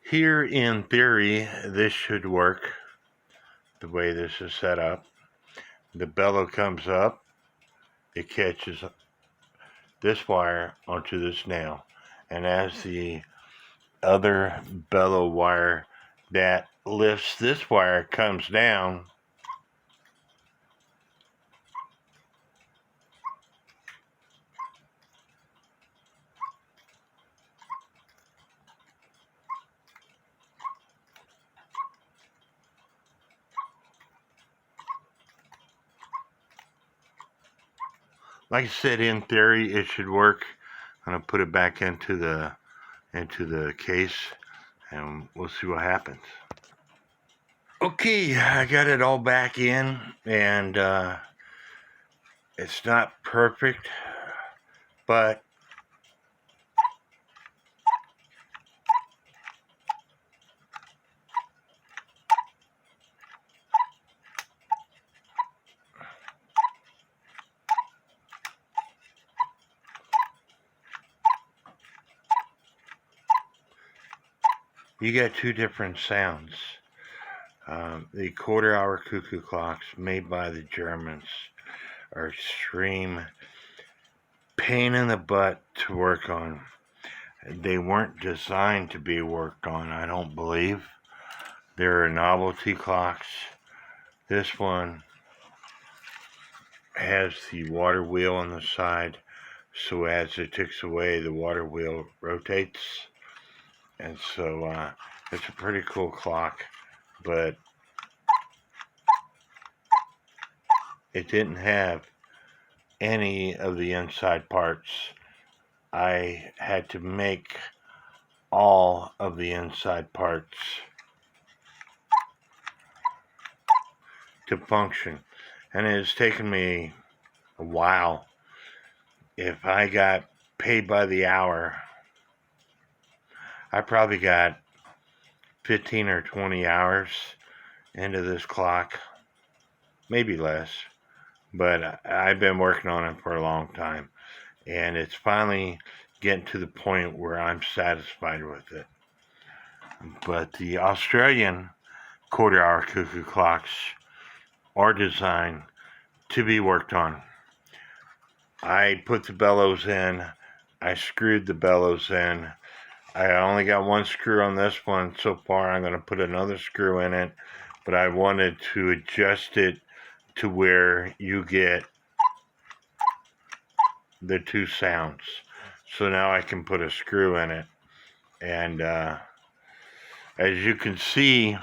Here in theory, this should work the way this is set up. The bellow comes up, it catches this wire onto this nail, and as the other bellow wire that lifts this wire comes down, like I said, in theory it should work. I'm gonna put it back into the case and we'll see what happens. Okay, I got it all back in, and it's not perfect, but you get two different sounds. The quarter-hour cuckoo clocks made by the Germans are extreme pain in the butt to work on. They weren't designed to be worked on, I don't believe. They're novelty clocks. This one has the water wheel on the side, so as it ticks away, the water wheel rotates. And so it's a pretty cool clock, but it didn't have any of the inside parts. I had to make all of the inside parts to function, and it has taken me a while. If I got paid by the hour, I probably got 15 or 20 hours into this clock, maybe less, but I've been working on it for a long time, and it's finally getting to the point where I'm satisfied with it. But the Australian quarter-hour cuckoo clocks are designed to be worked on. I put the bellows in, I screwed the bellows in. I only got one screw on this one so far. I'm going to put another screw in it, but I wanted to adjust it to where you get the two sounds. So now I can put a screw in it. And as you can see,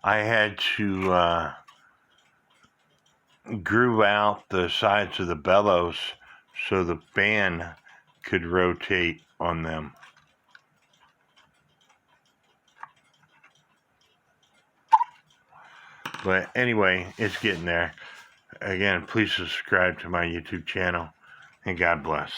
I had to groove out the sides of the bellows so the fan could rotate on them. But anyway, it's getting there. Again, please subscribe to my YouTube channel, and God bless.